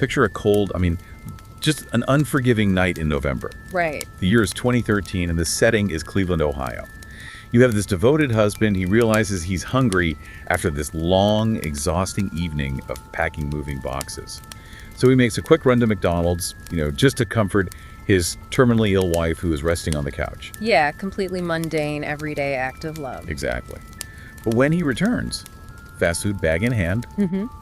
Picture a cold, just an unforgiving night in November. Right. The year is 2013, and the setting is Cleveland, Ohio. You have this devoted husband. He realizes he's hungry after this long, exhausting evening of packing moving boxes. So he makes a quick run to McDonald's, just to comfort his terminally ill wife who is resting on the couch. Yeah, completely mundane, everyday act of love. Exactly. But when he returns, fast food bag in hand,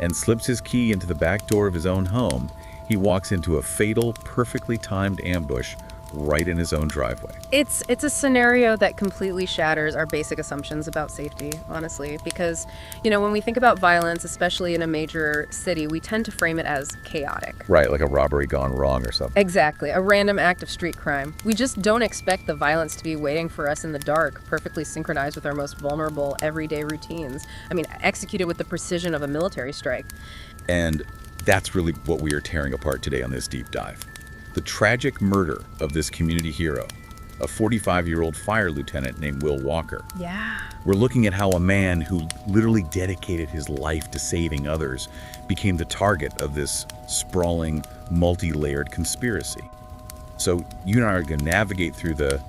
and slips his key into the back door of his own home, he walks into a fatal, perfectly timed ambush right in his own driveway. It's a scenario that completely shatters our basic assumptions about safety, honestly, because, when we think about violence, especially in a major city, we tend to frame it as chaotic. Right, like a robbery gone wrong or something. Exactly, a random act of street crime. We just don't expect the violence to be waiting for us in the dark, perfectly synchronized with our most vulnerable everyday routines. Executed with the precision of a military strike. And that's really what we are tearing apart today on this deep dive. The tragic murder of this community hero, a 45-year-old fire lieutenant named Will Walker. Yeah. We're looking at how a man who literally dedicated his life to saving others became the target of this sprawling, multi-layered conspiracy. So you and I are going to navigate through the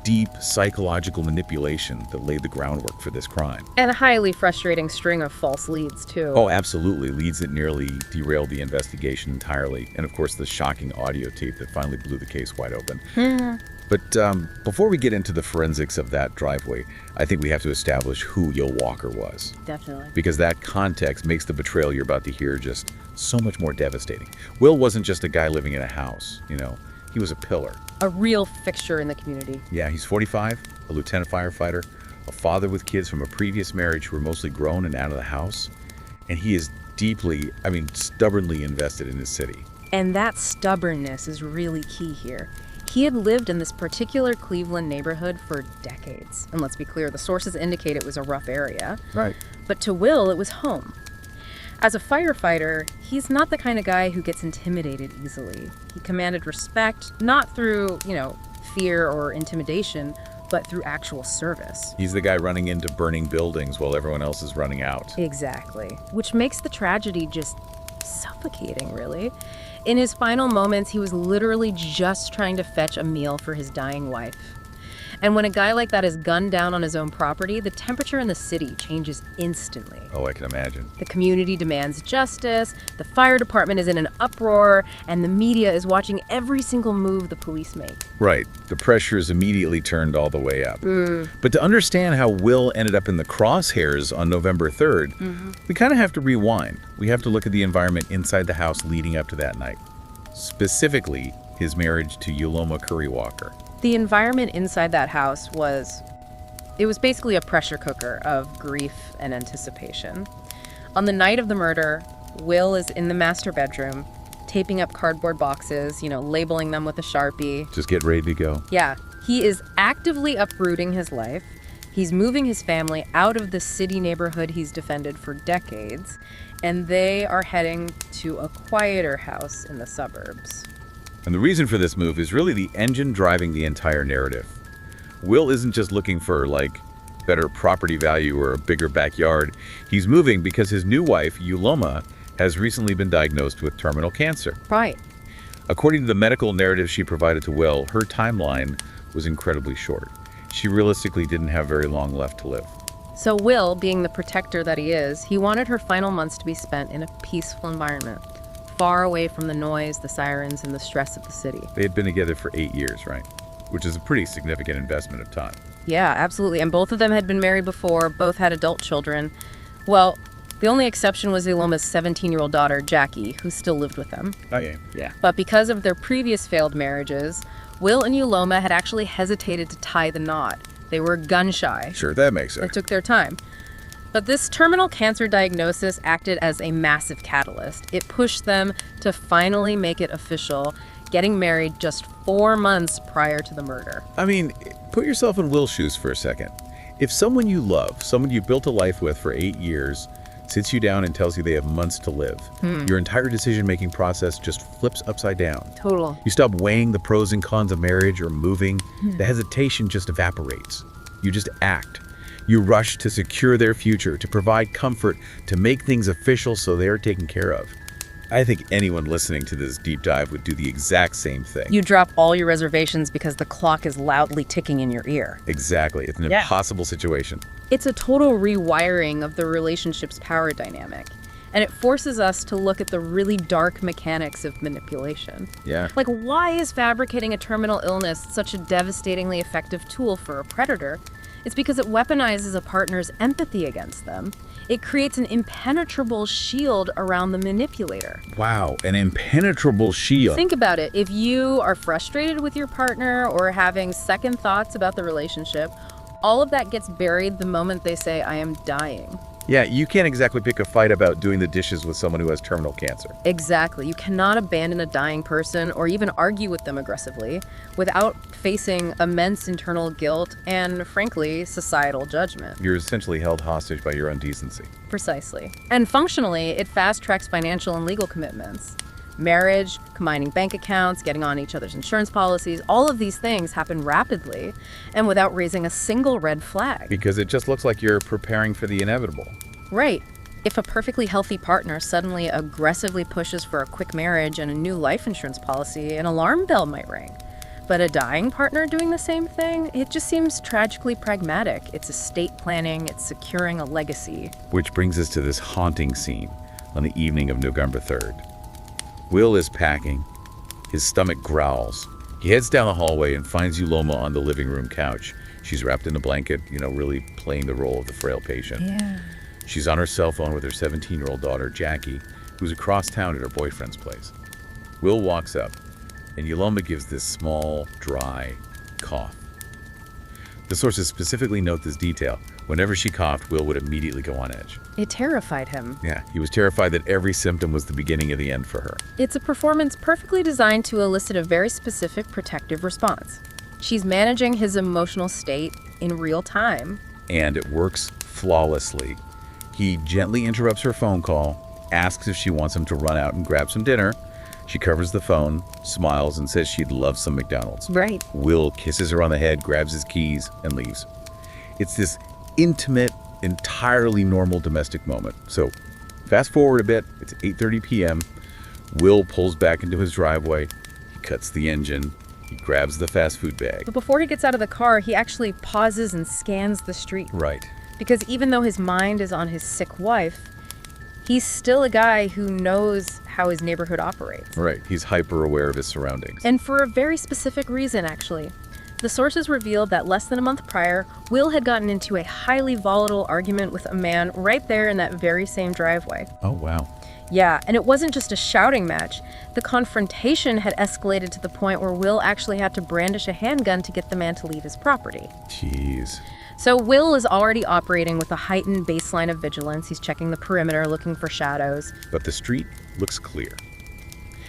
deep psychological manipulation that laid the groundwork for this crime. And a highly frustrating string of false leads, too. Oh, absolutely. Leads that nearly derailed the investigation entirely. And of course, the shocking audio tape that finally blew the case wide open. But before we get into the forensics of that driveway, I think we have to establish who Will Walker was. Definitely. Because that context makes the betrayal you're about to hear just so much more devastating. Will wasn't just a guy living in a house, He was a pillar. A real fixture in the community. Yeah, he's 45, a lieutenant firefighter, a father with kids from a previous marriage who were mostly grown and out of the house. And he is deeply, stubbornly invested in his city. And that stubbornness is really key here. He had lived in this particular Cleveland neighborhood for decades. And let's be clear, the sources indicate it was a rough area. Right. But to Will, it was home. As a firefighter, he's not the kind of guy who gets intimidated easily. He commanded respect, not through, fear or intimidation, but through actual service. He's the guy running into burning buildings while everyone else is running out. Exactly. Which makes the tragedy just suffocating, really. In his final moments, he was literally just trying to fetch a meal for his dying wife. And when a guy like that is gunned down on his own property, the temperature in the city changes instantly. Oh, I can imagine. The community demands justice, the fire department is in an uproar, and the media is watching every single move the police make. Right. The pressure is immediately turned all the way up. But to understand how Will ended up in the crosshairs on November 3rd, we kind of have to rewind. We have to look at the environment inside the house leading up to that night. Specifically, his marriage to Yuloma Curry Walker. The environment inside that house was basically a pressure cooker of grief and anticipation. On the night of the murder, Will is in the master bedroom, taping up cardboard boxes, labeling them with a Sharpie. Just get ready to go. Yeah, he is actively uprooting his life. He's moving his family out of the city neighborhood he's defended for decades, and they are heading to a quieter house in the suburbs. And the reason for this move is really the engine driving the entire narrative. Will isn't just looking for, better property value or a bigger backyard. He's moving because his new wife, Yuloma, has recently been diagnosed with terminal cancer. Right. According to the medical narrative she provided to Will, her timeline was incredibly short. She realistically didn't have very long left to live. So Will, being the protector that he is, he wanted her final months to be spent in a peaceful environment, far away from the noise, the sirens, and the stress of the city. They had been together for 8 years, right? Which is a pretty significant investment of time. Yeah, absolutely. And both of them had been married before, both had adult children. Well, the only exception was Yuloma's 17-year-old daughter, Jackie, who still lived with them. Oh, yeah. But because of their previous failed marriages, Will and Yuloma had actually hesitated to tie the knot. They were gun-shy. Sure, that makes sense. They took their time. But this terminal cancer diagnosis acted as a massive catalyst. It pushed them to finally make it official, getting married just 4 months prior to the murder. Put yourself in Will's shoes for a second. If someone you love, someone you built a life with for 8 years, sits you down and tells you they have months to live, your entire decision-making process just flips upside down. Total. You stop weighing the pros and cons of marriage or moving. The hesitation just evaporates. You just act. You rush to secure their future, to provide comfort, to make things official so they are taken care of. I think anyone listening to this deep dive would do the exact same thing. You drop all your reservations because the clock is loudly ticking in your ear. Exactly. It's an impossible situation. It's a total rewiring of the relationship's power dynamic. And it forces us to look at the really dark mechanics of manipulation. Yeah. Like, why is fabricating a terminal illness such a devastatingly effective tool for a predator? It's because it weaponizes a partner's empathy against them. It creates an impenetrable shield around the manipulator. Wow, an impenetrable shield. Think about it. If you are frustrated with your partner or having second thoughts about the relationship, all of that gets buried the moment they say, "I am dying." Yeah, you can't exactly pick a fight about doing the dishes with someone who has terminal cancer. Exactly. You cannot abandon a dying person or even argue with them aggressively without facing immense internal guilt and, frankly, societal judgment. You're essentially held hostage by your own decency. Precisely. And functionally, it fast-tracks financial and legal commitments. Marriage, combining bank accounts, getting on each other's insurance policies, all of these things happen rapidly and without raising a single red flag. Because it just looks like you're preparing for the inevitable. Right. If a perfectly healthy partner suddenly aggressively pushes for a quick marriage and a new life insurance policy, an alarm bell might ring. But a dying partner doing the same thing, it just seems tragically pragmatic. It's estate planning, it's securing a legacy. Which brings us to this haunting scene on the evening of November 3rd. Will is packing. His stomach growls. He heads down the hallway and finds Yuloma on the living room couch. She's wrapped in a blanket, really playing the role of the frail patient. Yeah. She's on her cell phone with her 17-year-old daughter, Jackie, who's across town at her boyfriend's place. Will walks up, and Yuloma gives this small, dry cough. The sources specifically note this detail. Whenever she coughed, Will would immediately go on edge. It terrified him. Yeah, he was terrified that every symptom was the beginning of the end for her. It's a performance perfectly designed to elicit a very specific protective response. She's managing his emotional state in real time. And it works flawlessly. He gently interrupts her phone call, asks if she wants him to run out and grab some dinner. She covers the phone, smiles, and says she'd love some McDonald's. Right. Will kisses her on the head, grabs his keys, and leaves. It's this intimate, entirely normal domestic moment. So, fast forward a bit, it's 8:30 p.m. Will pulls back into his driveway. He cuts the engine. He grabs the fast food bag. But before he gets out of the car, he actually pauses and scans the street. Right. Because even though his mind is on his sick wife, he's still a guy who knows how his neighborhood operates. Right. He's hyper aware of his surroundings. And for a very specific reason, actually. The sources revealed that less than a month prior, Will had gotten into a highly volatile argument with a man right there in that very same driveway. Oh, wow. Yeah, and it wasn't just a shouting match. The confrontation had escalated to the point where Will actually had to brandish a handgun to get the man to leave his property. Jeez. So Will is already operating with a heightened baseline of vigilance. He's checking the perimeter, looking for shadows. But the street looks clear.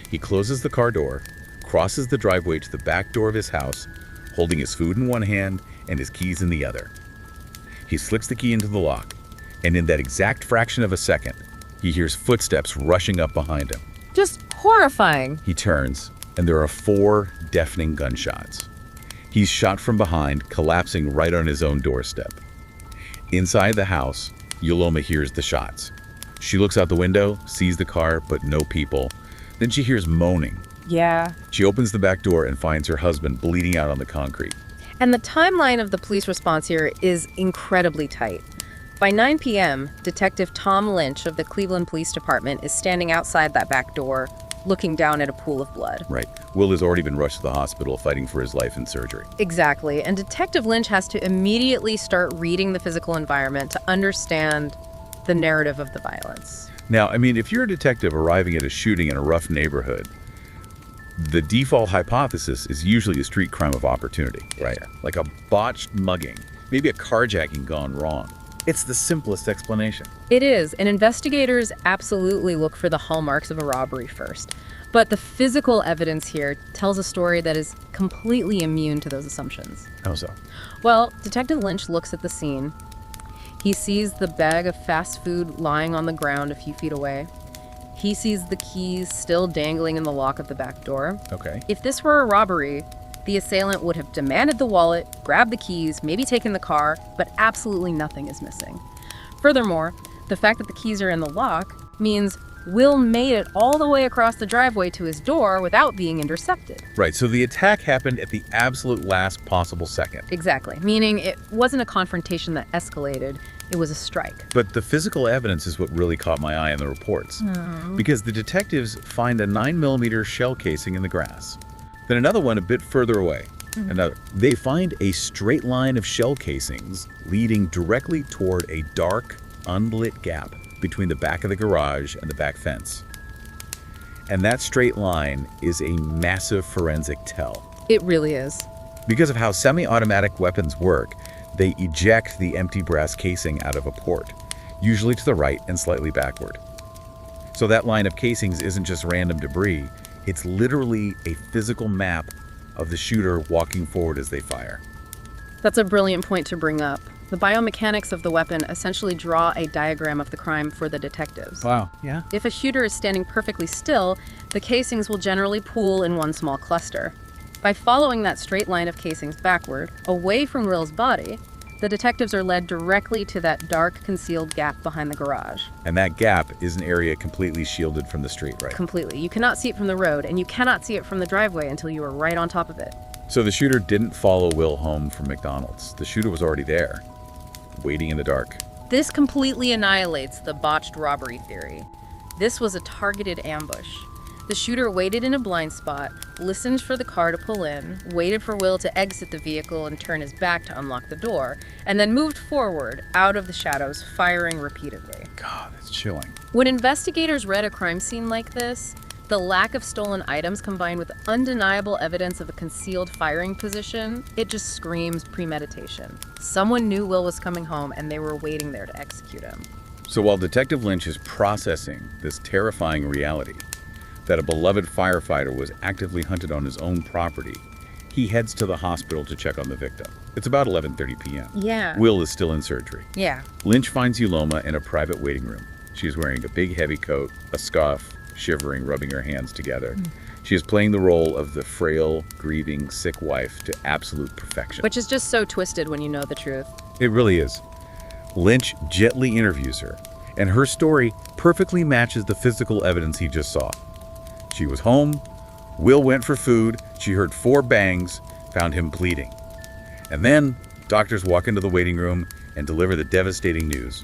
He closes the car door, crosses the driveway to the back door of his house, holding his food in one hand and his keys in the other. He slips the key into the lock, and in that exact fraction of a second, he hears footsteps rushing up behind him. Just horrifying. He turns, and there are 4 deafening gunshots. He's shot from behind, collapsing right on his own doorstep. Inside the house, Yuloma hears the shots. She looks out the window, sees the car, but no people. Then she hears moaning. Yeah. She opens the back door and finds her husband bleeding out on the concrete. And the timeline of the police response here is incredibly tight. By 9 p.m., Detective Tom Lynch of the Cleveland Police Department is standing outside that back door, looking down at a pool of blood. Right. Will has already been rushed to the hospital, fighting for his life in surgery. Exactly. And Detective Lynch has to immediately start reading the physical environment to understand the narrative of the violence. Now, if you're a detective arriving at a shooting in a rough neighborhood, the default hypothesis is usually a street crime of opportunity, right? Sure. Like a botched mugging, maybe a carjacking gone wrong. It's the simplest explanation. It is, and investigators absolutely look for the hallmarks of a robbery first. But the physical evidence here tells a story that is completely immune to those assumptions. How so? Well, Detective Lynch looks at the scene. He sees the bag of fast food lying on the ground a few feet away. He sees the keys still dangling in the lock of the back door. Okay. If this were a robbery, the assailant would have demanded the wallet, grabbed the keys, maybe taken the car, but absolutely nothing is missing. Furthermore, the fact that the keys are in the lock means Will made it all the way across the driveway to his door without being intercepted. Right, so the attack happened at the absolute last possible second. Exactly, meaning it wasn't a confrontation that escalated, it was a strike. But the physical evidence is what really caught my eye in the reports. Because the detectives find a 9mm shell casing in the grass. Then another one a bit further away. They find a straight line of shell casings leading directly toward a dark, unlit gap between the back of the garage and the back fence. And that straight line is a massive forensic tell. It really is. Because of how semi-automatic weapons work, they eject the empty brass casing out of a port, usually to the right and slightly backward. So that line of casings isn't just random debris, it's literally a physical map of the shooter walking forward as they fire. That's a brilliant point to bring up. The biomechanics of the weapon essentially draw a diagram of the crime for the detectives. Wow, yeah. If a shooter is standing perfectly still, the casings will generally pool in one small cluster. By following that straight line of casings backward, away from Will's body, the detectives are led directly to that dark, concealed gap behind the garage. And that gap is an area completely shielded from the street, right? Completely. You cannot see it from the road, and you cannot see it from the driveway until you are right on top of it. So the shooter didn't follow Will home from McDonald's. The shooter was already there, waiting in the dark. This completely annihilates the botched robbery theory. This was a targeted ambush. The shooter waited in a blind spot, listened for the car to pull in, waited for Will to exit the vehicle and turn his back to unlock the door, and then moved forward, out of the shadows, firing repeatedly. God, that's chilling. When investigators read a crime scene like this, the lack of stolen items combined with undeniable evidence of a concealed firing position, it just screams premeditation. Someone knew Will was coming home and they were waiting there to execute him. So while Detective Lynch is processing this terrifying reality, that a beloved firefighter was actively hunted on his own property, he heads to the hospital to check on the victim. It's about 11:30 p.m. Yeah. Will is still in surgery. Yeah. Lynch finds Yuloma in a private waiting room. She is wearing a big heavy coat, a scarf, shivering, rubbing her hands together. She is playing the role of the frail, grieving, sick wife to absolute perfection. Which is just so twisted when you know the truth. It really is. Lynch gently interviews her, and her story perfectly matches the physical evidence he just saw. She was home, Will went for food, she heard 4 bangs, found him bleeding. And then, doctors walk into the waiting room and deliver the devastating news.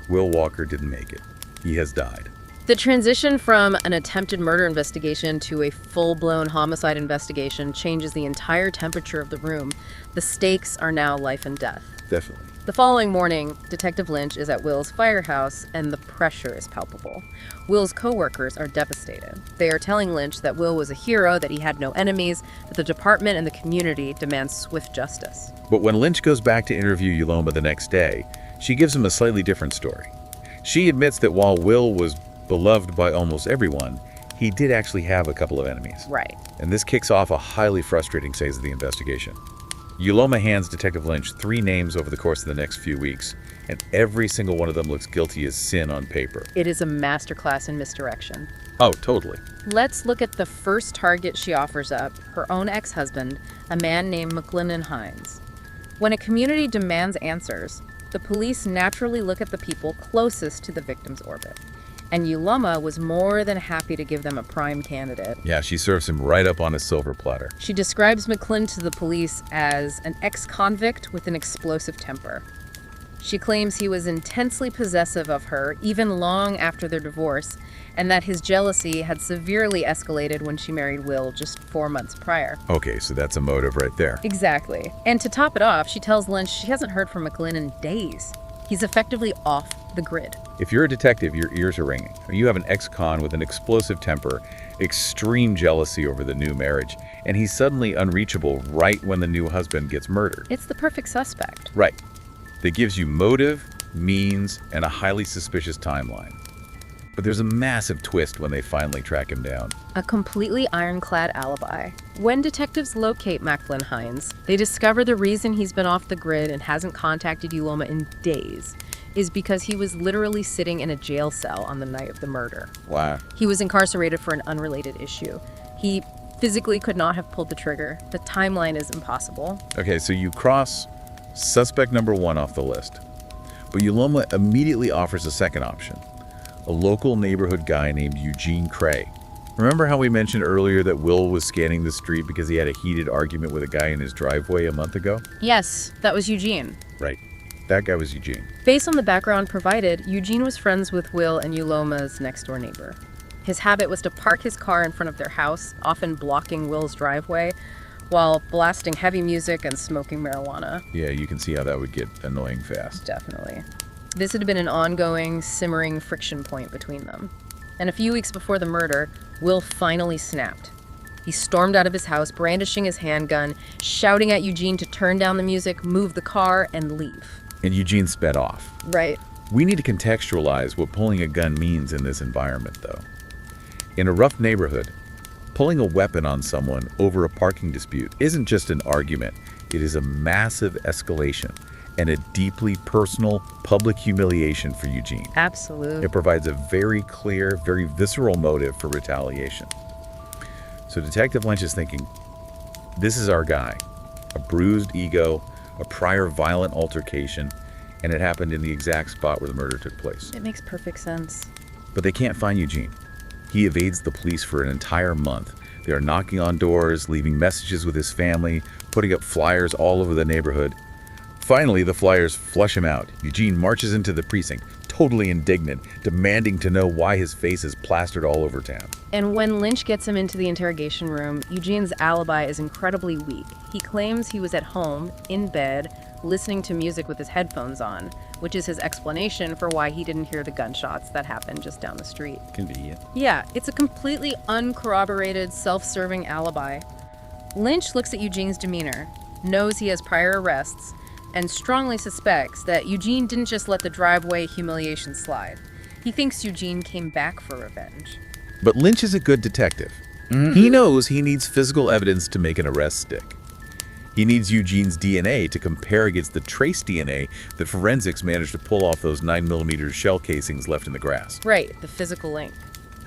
Will Walker didn't make it. He has died. The transition from an attempted murder investigation to a full-blown homicide investigation changes the entire temperature of the room. The stakes are now life and death. Definitely. The following morning, Detective Lynch is at Will's firehouse, and the pressure is palpable. Will's co-workers are devastated. They are telling Lynch that Will was a hero, that he had no enemies, that the department and the community demand swift justice. But when Lynch goes back to interview Yuloma the next day, she gives him a slightly different story. She admits that while Will was beloved by almost everyone, he did actually have a couple of enemies. Right. And this kicks off a highly frustrating phase of the investigation. Yuloma hands Detective Lynch 3 names over the course of the next few weeks, and every single one of them looks guilty as sin on paper. It is a masterclass in misdirection. Oh, totally. Let's look at the first target she offers up, her own ex-husband, a man named McLennan Hines. When a community demands answers, the police naturally look at the people closest to the victim's orbit. And Yuloma was more than happy to give them a prime candidate. Yeah, she serves him right up on a silver platter. She describes McLennan to the police as an ex-convict with an explosive temper. She claims he was intensely possessive of her, even long after their divorce, and that his jealousy had severely escalated when she married Will just 4 months prior. Okay, so that's a motive right there. Exactly. And to top it off, she tells Lynch she hasn't heard from McLennan in days. He's effectively off the grid. If you're a detective, your ears are ringing. You have an ex-con with an explosive temper, extreme jealousy over the new marriage, and he's suddenly unreachable right when the new husband gets murdered. It's the perfect suspect. Right. That gives you motive, means, and a highly suspicious timeline. But there's a massive twist when they finally track him down. A completely ironclad alibi. When detectives locate McLennan Hines, they discover the reason he's been off the grid and hasn't contacted Yuloma in days is because he was literally sitting in a jail cell on the night of the murder. Wow. He was incarcerated for an unrelated issue. He physically could not have pulled the trigger. The timeline is impossible. Okay, so you cross suspect number 1 off the list. But Yuloma immediately offers a second option. a local neighborhood guy named Eugene Cray. Remember how we mentioned earlier that Will was scanning the street because he had a heated argument with a guy in his driveway a month ago? Yes, that was Eugene. Right. That guy was Eugene. Based on the background provided, Eugene was friends with Will and Yuloma's next-door neighbor. His habit was to park his car in front of their house, often blocking Will's driveway, while blasting heavy music and smoking marijuana. Yeah, you can see how that would get annoying fast. Definitely. This had been an ongoing, simmering friction point between them. And a few weeks before the murder, Will finally snapped. He stormed out of his house, brandishing his handgun, shouting at Eugene to turn down the music, move the car, and leave. And Eugene sped off. Right. We need to contextualize what pulling a gun means in this environment, though. In a rough neighborhood, pulling a weapon on someone over a parking dispute isn't just an argument. It is a massive escalation and a deeply personal public humiliation for Eugene. Absolutely. It provides a very clear, very visceral motive for retaliation. So Detective Lynch is thinking, this is our guy. A bruised ego, a prior violent altercation, and it happened in the exact spot where the murder took place. It makes perfect sense. But they can't find Eugene. He evades the police for an entire month. They are knocking on doors, leaving messages with his family, putting up flyers all over the neighborhood. Finally, the flyers flush him out. Eugene marches into the precinct, totally indignant, demanding to know why his face is plastered all over town. And when Lynch gets him into the interrogation room, Eugene's alibi is incredibly weak. He claims he was at home, in bed, listening to music with his headphones on, which is his explanation for why he didn't hear the gunshots that happened just down the street. Convenient. Yeah, it's a completely uncorroborated, self-serving alibi. Lynch looks at Eugene's demeanor, knows he has prior arrests, and strongly suspects that Eugene didn't just let the driveway humiliation slide. He thinks Eugene came back for revenge. But Lynch is a good detective. He knows he needs physical evidence to make an arrest stick. He needs Eugene's DNA to compare against the trace DNA that forensics managed to pull off those 9mm shell casings left in the grass. Right, the physical link.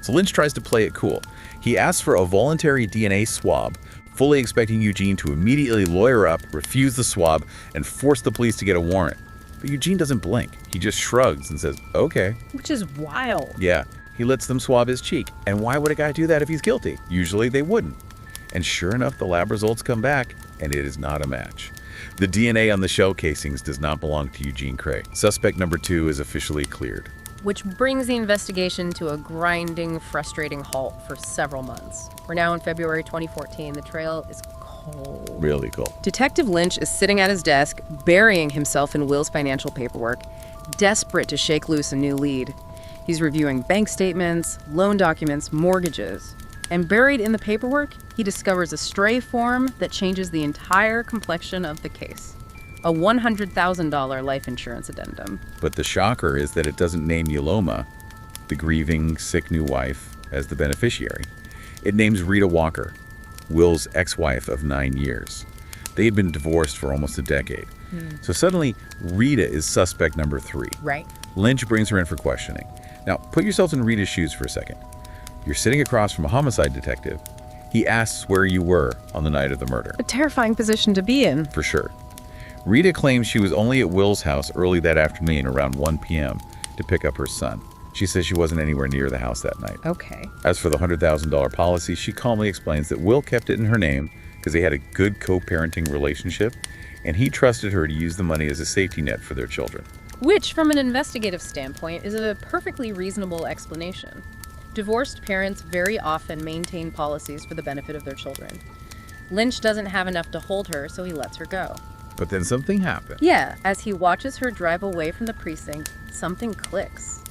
So Lynch tries to play it cool. He asks for a voluntary DNA swab, fully expecting Eugene to immediately lawyer up, refuse the swab, and force the police to get a warrant. But Eugene doesn't blink. He just shrugs and says, okay. Which is wild. Yeah, he lets them swab his cheek. And why would a guy do that if he's guilty? Usually they wouldn't. And sure enough, the lab results come back, and it is not a match. The DNA on the shell casings does not belong to Eugene Cray. Suspect number 2 is officially cleared. Which brings the investigation to a grinding, frustrating halt for several months. We're now in February 2014. The trail is cold. Really cool. Detective Lynch is sitting at his desk, burying himself in Will's financial paperwork, desperate to shake loose a new lead. He's reviewing bank statements, loan documents, mortgages. And buried in the paperwork, he discovers a stray form that changes the entire complexion of the case. A $100,000 life insurance addendum. But the shocker is that it doesn't name Yuloma, the grieving, sick new wife, as the beneficiary. It names Rita Walker, Will's ex-wife of 9 years. They had been divorced for almost a decade. So suddenly, Rita is suspect number 3. Right. Lynch brings her in for questioning. Now, put yourself in Rita's shoes for a second. You're sitting across from a homicide detective. He asks where you were on the night of the murder. A terrifying position to be in. For sure. Rita claims she was only at Will's house early that afternoon around 1 p.m. to pick up her son. She says she wasn't anywhere near the house that night. Okay. As for the $100,000 policy, she calmly explains that Will kept it in her name because they had a good co-parenting relationship, and he trusted her to use the money as a safety net for their children. Which, from an investigative standpoint, is a perfectly reasonable explanation. Divorced parents very often maintain policies for the benefit of their children. Lynch doesn't have enough to hold her, so he lets her go. But then something happened. Yeah, as he watches her drive away from the precinct, something clicks.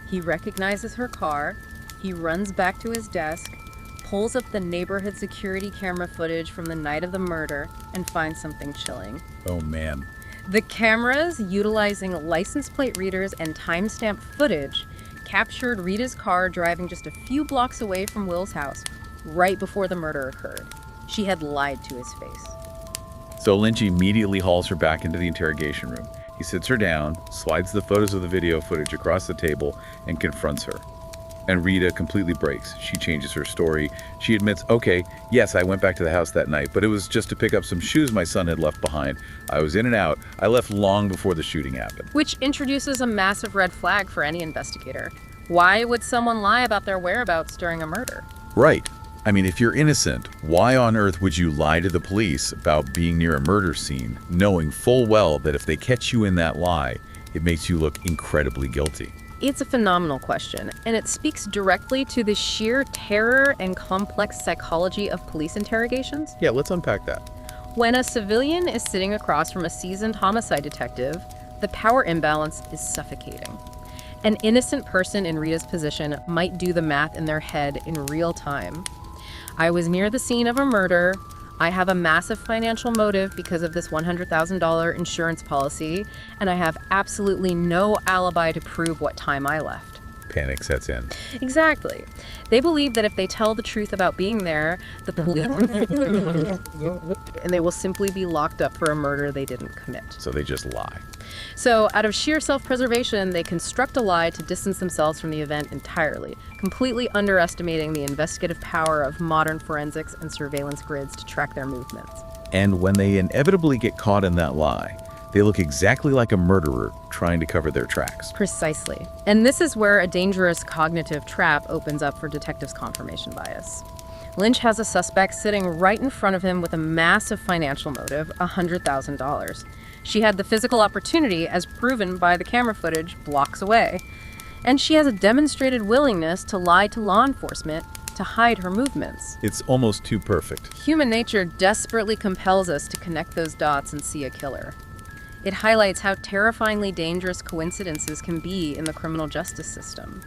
He recognizes her car, he runs back to his desk, pulls up the neighborhood security camera footage from the night of the murder, and finds something chilling. Oh man. The cameras, utilizing license plate readers and timestamp footage, captured Rita's car driving just a few blocks away from Will's house, right before the murder occurred. She had lied to his face. So Lynch immediately hauls her back into the interrogation room. He sits her down, slides the photos of the video footage across the table, and confronts her. And Rita completely breaks. She changes her story. She admits, okay, yes, I went back to the house that night, but it was just to pick up some shoes my son had left behind. I was in and out. I left long before the shooting happened. Which introduces a massive red flag for any investigator. Why would someone lie about their whereabouts during a murder? Right. I mean, if you're innocent, why on earth would you lie to the police about being near a murder scene, knowing full well that if they catch you in that lie, it makes you look incredibly guilty? It's a phenomenal question, and it speaks directly to the sheer terror and complex psychology of police interrogations. Yeah, let's unpack that. When a civilian is sitting across from a seasoned homicide detective, the power imbalance is suffocating. An innocent person in Rita's position might do the math in their head in real time. I was near the scene of a murder. I have a massive financial motive because of this $100,000 insurance policy, and I have absolutely no alibi to prove what time I left. Panic sets in. Exactly. They believe that if they tell the truth about being there, the police and they will simply be locked up for a murder they didn't commit. So they just lie. So, out of sheer self-preservation, they construct a lie to distance themselves from the event entirely, completely underestimating the investigative power of modern forensics and surveillance grids to track their movements. And when they inevitably get caught in that lie, they look exactly like a murderer trying to cover their tracks. Precisely. And this is where a dangerous cognitive trap opens up for detectives' confirmation bias. Lynch has a suspect sitting right in front of him with a massive financial motive, $100,000. She had the physical opportunity, as proven by the camera footage blocks away. And she has a demonstrated willingness to lie to law enforcement to hide her movements. It's almost too perfect. Human nature desperately compels us to connect those dots and see a killer. It highlights how terrifyingly dangerous coincidences can be in the criminal justice system.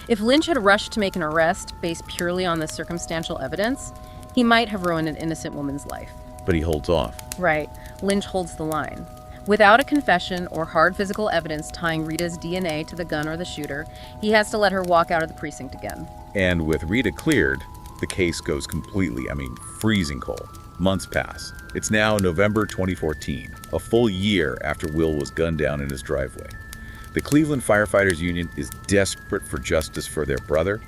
If Lynch had rushed to make an arrest based purely on this circumstantial evidence, he might have ruined an innocent woman's life. But he holds off. Right. Lynch holds the line. Without a confession or hard physical evidence tying Rita's DNA to the gun or the shooter, he has to let her walk out of the precinct again. And with Rita cleared, the case goes completely, freezing cold. Months pass. It's now November 2014, a full year after Will was gunned down in his driveway. The Cleveland Firefighters Union is desperate for justice for their brother,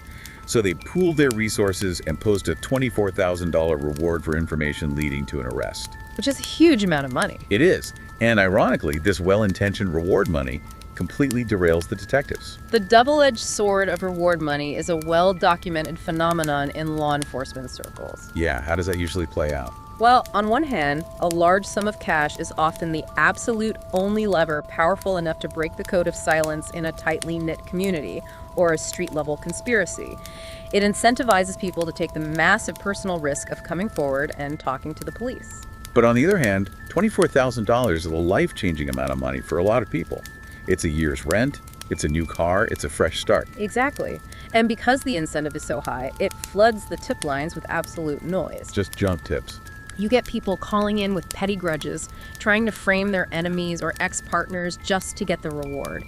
so they pooled their resources and post a $24,000 reward for information leading to an arrest. Which is a huge amount of money. It is. And ironically, this well-intentioned reward money completely derails the detectives. The double-edged sword of reward money is a well-documented phenomenon in law enforcement circles. Yeah, how does that usually play out? Well, on one hand, a large sum of cash is often the absolute only lever powerful enough to break the code of silence in a tightly knit community or a street-level conspiracy. It incentivizes people to take the massive personal risk of coming forward and talking to the police. But on the other hand, $24,000 is a life-changing amount of money for a lot of people. It's a year's rent, it's a new car, it's a fresh start. Exactly. And because the incentive is so high, it floods the tip lines with absolute noise. Just junk tips. You get people calling in with petty grudges, trying to frame their enemies or ex-partners just to get the reward.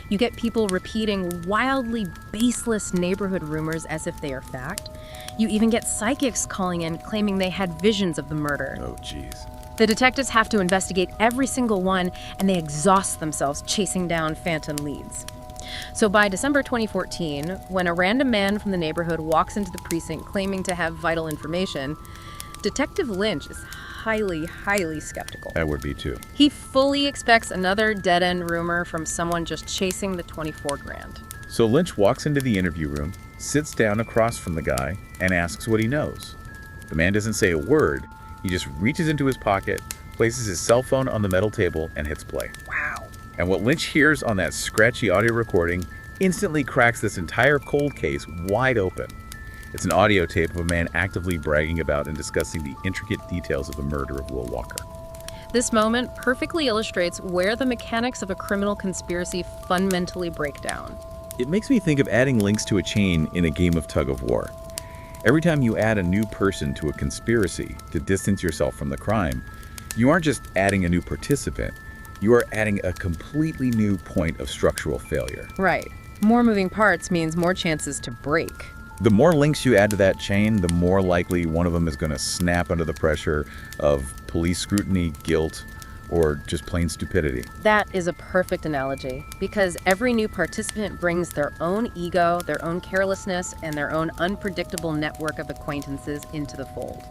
You get people repeating wildly baseless neighborhood rumors as if they are fact. You even get psychics calling in claiming they had visions of the murder. Oh, geez. The detectives have to investigate every single one, and they exhaust themselves chasing down phantom leads. So by December 2014, when a random man from the neighborhood walks into the precinct claiming to have vital information, Detective Lynch is highly skeptical. I would be too. He fully expects another dead-end rumor from someone just chasing the 24 grand. So Lynch walks into the interview room, sits down across from the guy, and asks what he knows. The man doesn't say a word. He just reaches into his pocket, places his cell phone on the metal table, and hits play. Wow. And what Lynch hears on that scratchy audio recording instantly cracks this entire cold case wide open. It's an audio tape of a man actively bragging about and discussing the intricate details of the murder of Will Walker. This moment perfectly illustrates where the mechanics of a criminal conspiracy fundamentally break down. It makes me think of adding links to a chain in a game of tug-of-war. Every time you add a new person to a conspiracy to distance yourself from the crime, you aren't just adding a new participant, you are adding a completely new point of structural failure. Right. More moving parts means more chances to break. The more links you add to that chain, the more likely one of them is going to snap under the pressure of police scrutiny, guilt, or just plain stupidity. That is a perfect analogy, because every new participant brings their own ego, their own carelessness, and their own unpredictable network of acquaintances into the fold.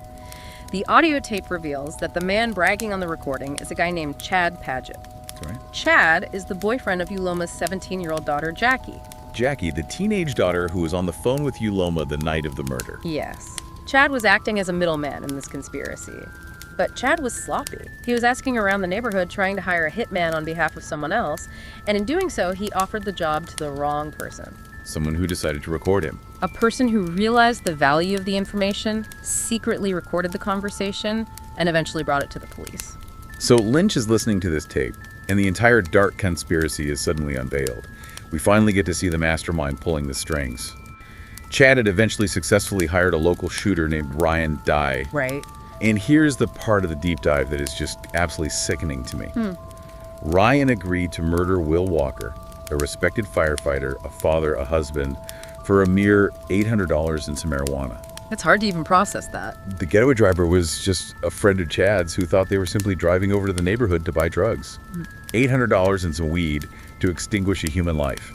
The audio tape reveals that the man bragging on the recording is a guy named Chad Paget. That's right. Chad is the boyfriend of Yuloma's 17-year-old daughter, Jackie. Jackie, the teenage daughter who was on the phone with Yuloma the night of the murder. Yes. Chad was acting as a middleman in this conspiracy. But Chad was sloppy. He was asking around the neighborhood trying to hire a hitman on behalf of someone else, and in doing so, he offered the job to the wrong person. Someone who decided to record him. A person who realized the value of the information, secretly recorded the conversation, and eventually brought it to the police. So Lynch is listening to this tape, and the entire dark conspiracy is suddenly unveiled. We finally get to see the mastermind pulling the strings. Chad had eventually successfully hired a local shooter named Ryan Dye. Right. And here's the part of the deep dive that is just absolutely sickening to me. Ryan agreed to murder Will Walker, a respected firefighter, a father, a husband, for a mere $800 and some marijuana. It's hard to even process that. The getaway driver was just a friend of Chad's who thought they were simply driving over to the neighborhood to buy drugs. $800 and some weed to extinguish a human life.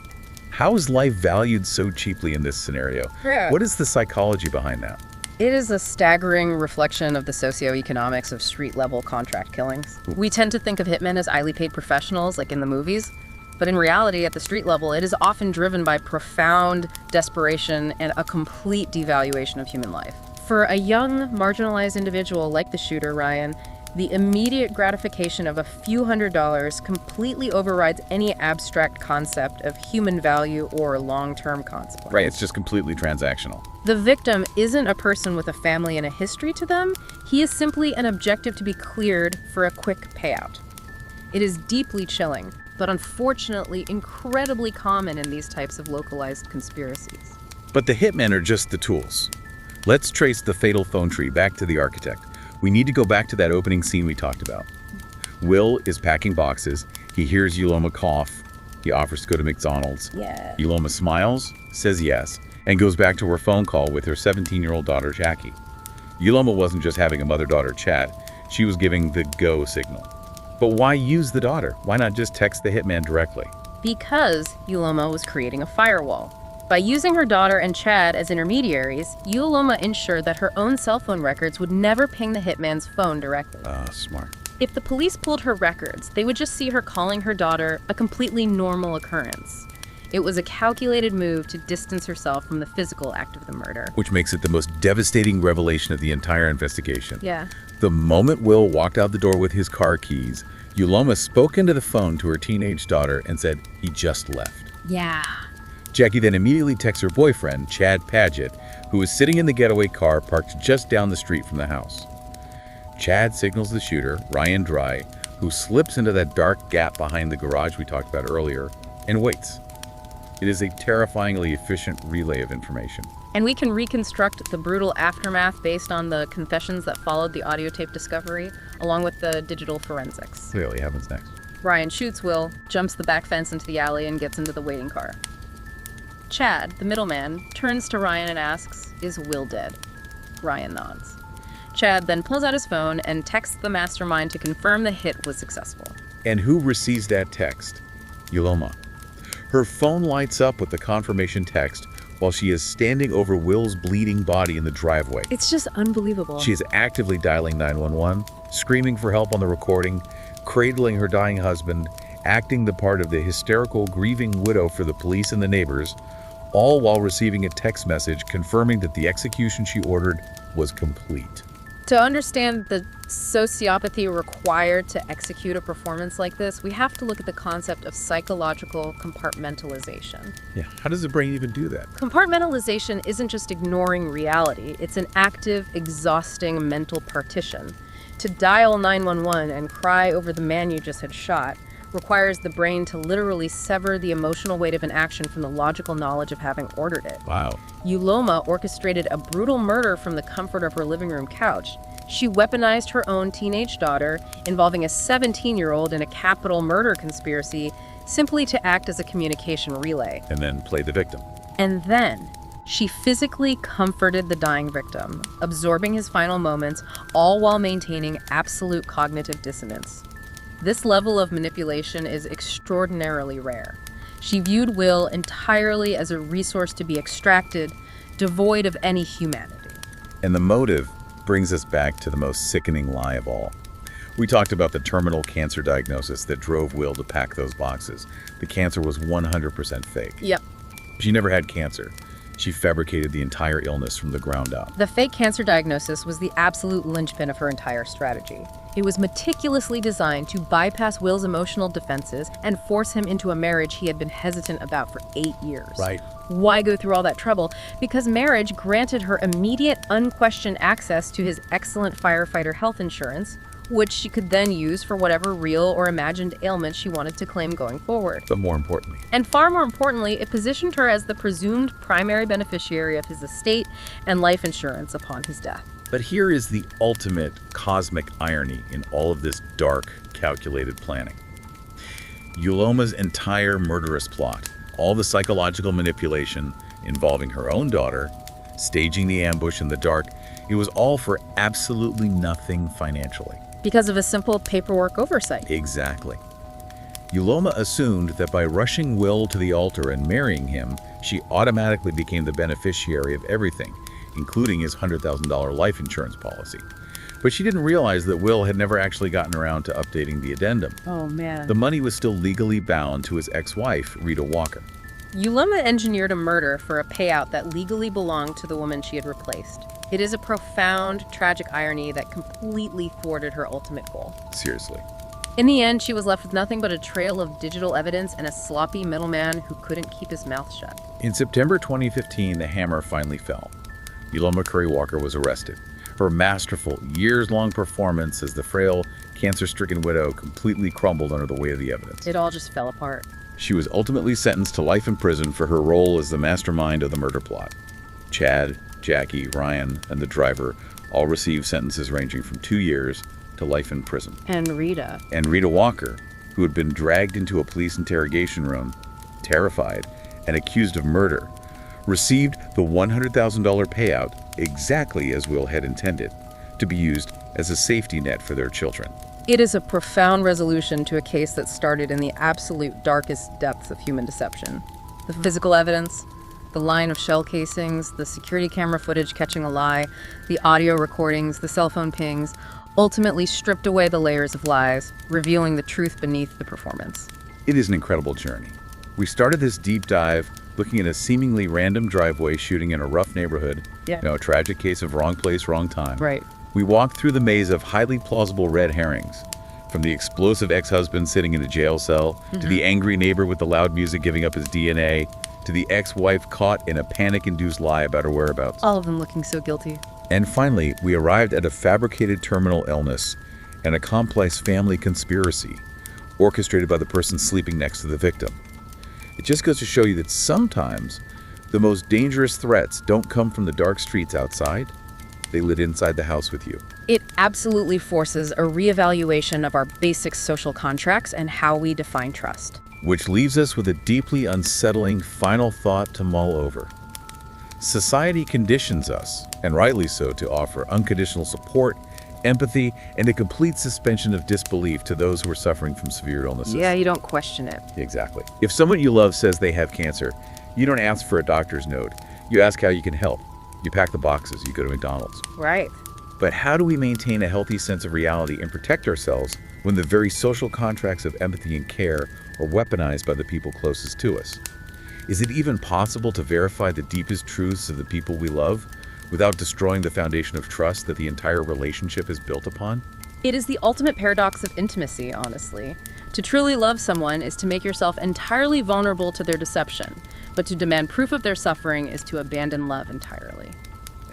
How is life valued so cheaply in this scenario? Yeah. What is the psychology behind that? It is a staggering reflection of the socioeconomics of street-level contract killings. We tend to think of hitmen as highly paid professionals, like in the movies, but in reality, at the street level, it is often driven by profound desperation and a complete devaluation of human life. For a young, marginalized individual like the shooter, Ryan, the immediate gratification of a few $100s completely overrides any abstract concept of human value or long-term consequence. Right, it's just completely transactional. The victim isn't a person with a family and a history to them. He is simply an objective to be cleared for a quick payout. It is deeply chilling, but unfortunately incredibly common in these types of localized conspiracies. But the hitmen are just the tools. Let's trace the fatal phone tree back to the architect. We need to go back to that opening scene we talked about. Will is packing boxes. He hears Yuloma cough. He offers to go to McDonald's. Yeah. Yuloma smiles, says yes, and goes back to her phone call with her 17-year-old daughter, Jackie. Yuloma wasn't just having a mother-daughter chat. She was giving the go signal. But why use the daughter? Why not just text the hitman directly? Because Yuloma was creating a firewall. By using her daughter and Chad as intermediaries, Yuloma ensured that her own cell phone records would never ping the hitman's phone directly. Smart. If the police pulled her records, they would just see her calling her daughter a completely normal occurrence. It was a calculated move to distance herself from the physical act of the murder. Which makes it the most devastating revelation of the entire investigation. Yeah. The moment Will walked out the door with his car keys, Yuloma spoke into the phone to her teenage daughter and said he just left. Yeah. Jackie then immediately texts her boyfriend, Chad Paget, who was sitting in the getaway car parked just down the street from the house. Chad signals the shooter, Ryan Dye, who slips into that dark gap behind the garage we talked about earlier, and waits. It is a terrifyingly efficient relay of information. And we can reconstruct the brutal aftermath based on the confessions that followed the audio tape discovery, along with the digital forensics. Clearly, happens next. Ryan shoots Will, jumps the back fence into the alley, and gets into the waiting car. Chad, the middleman, turns to Ryan and asks, "Is Will dead?" Ryan nods. Chad then pulls out his phone and texts the mastermind to confirm the hit was successful. And who receives that text? Yuloma. Her phone lights up with the confirmation text while she is standing over Will's bleeding body in the driveway. It's just unbelievable. She is actively dialing 911, screaming for help on the recording, cradling her dying husband, acting the part of the hysterical, grieving widow for the police and the neighbors, all while receiving a text message confirming that the execution she ordered was complete. To understand the sociopathy required to execute a performance like this, we have to look at the concept of psychological compartmentalization. Yeah, how does the brain even do that? Compartmentalization isn't just ignoring reality, it's an active, exhausting mental partition. To dial 911 and cry over the man you just had shot requires the brain to literally sever the emotional weight of an action from the logical knowledge of having ordered it. Wow. Yuloma orchestrated a brutal murder from the comfort of her living room couch. She weaponized her own teenage daughter, involving a 17-year-old in a capital murder conspiracy, simply to act as a communication relay. And then play the victim. And then she physically comforted the dying victim, absorbing his final moments, all while maintaining absolute cognitive dissonance. This level of manipulation is extraordinarily rare. She viewed Will entirely as a resource to be extracted, devoid of any humanity. And the motive brings us back to the most sickening lie of all. We talked about the terminal cancer diagnosis that drove Will to pack those boxes. The cancer was 100% fake. Yep. She never had cancer. She fabricated the entire illness from the ground up. The fake cancer diagnosis was the absolute linchpin of her entire strategy. It was meticulously designed to bypass Will's emotional defenses and force him into a marriage he had been hesitant about for 8 years. Right. Why go through all that trouble? Because marriage granted her immediate, unquestioned access to his excellent firefighter health insurance, which she could then use for whatever real or imagined ailment she wanted to claim going forward. But more importantly, And far more importantly, it positioned her as the presumed primary beneficiary of his estate and life insurance upon his death. but here is the ultimate cosmic irony in all of this dark, calculated planning. Yuloma's entire murderous plot, all the psychological manipulation involving her own daughter, staging the ambush in the dark, it was all for absolutely nothing financially. Because of a simple paperwork oversight. Exactly. Yuloma assumed that by rushing Will to the altar and marrying him, she automatically became the beneficiary of everything, including his $100,000 life insurance policy. But she didn't realize that Will had never actually gotten around to updating the addendum. Oh, man. The money was still legally bound to his ex-wife, Rita Walker. Yuloma engineered a murder for a payout that legally belonged to the woman she had replaced. It is a profound, tragic irony that completely thwarted her ultimate goal. Seriously. In the end, she was left with nothing but a trail of digital evidence and a sloppy middleman who couldn't keep his mouth shut. In September 2015, the hammer finally fell. Yuloma Curry Walker was arrested. Her masterful, years-long performance as the frail, cancer-stricken widow completely crumbled under the weight of the evidence. It all just fell apart. She was ultimately sentenced to life in prison for her role as the mastermind of the murder plot. Chad, Jackie, Ryan, and the driver all received sentences ranging from 2 years to life in prison. And Rita. And Rita Walker, who had been dragged into a police interrogation room, terrified, and accused of murder, received the $100,000 payout exactly as Will had intended, to be used as a safety net for their children. It is a profound resolution to a case that started in the absolute darkest depths of human deception. The physical evidence, the line of shell casings, the security camera footage catching a lie, the audio recordings, the cell phone pings, ultimately stripped away the layers of lies, revealing the truth beneath the performance. It is an incredible journey. We started this deep dive looking at a seemingly random driveway shooting in a rough neighborhood, a tragic case of wrong place, wrong time. Right. We walked through the maze of highly plausible red herrings, from the explosive ex-husband sitting in a jail cell, to the angry neighbor with the loud music giving up his DNA, to the ex-wife caught in a panic-induced lie about her whereabouts. All of them looking so guilty. And finally, we arrived at a fabricated terminal illness and a complex family conspiracy, orchestrated by the person sleeping next to the victim. It just goes to show you that sometimes the most dangerous threats don't come from the dark streets outside. They live inside the house with you. It absolutely forces a reevaluation of our basic social contracts and how we define trust. Which leaves us with a deeply unsettling final thought to mull over. Society conditions us, and rightly so, to offer unconditional support, empathy, and a complete suspension of disbelief to those who are suffering from severe illnesses. Yeah, you don't question it. Exactly. If someone you love says they have cancer, you don't ask for a doctor's note. You ask how you can help. You pack the boxes, you go to McDonald's. Right. But how do we maintain a healthy sense of reality and protect ourselves when the very social contracts of empathy and care are weaponized by the people closest to us? Is it even possible to verify the deepest truths of the people we love without destroying the foundation of trust that the entire relationship is built upon? It is the ultimate paradox of intimacy, honestly. To truly love someone is to make yourself entirely vulnerable to their deception, but to demand proof of their suffering is to abandon love entirely.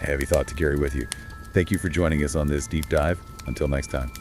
A heavy thought to carry with you. Thank you for joining us on this deep dive. Until next time.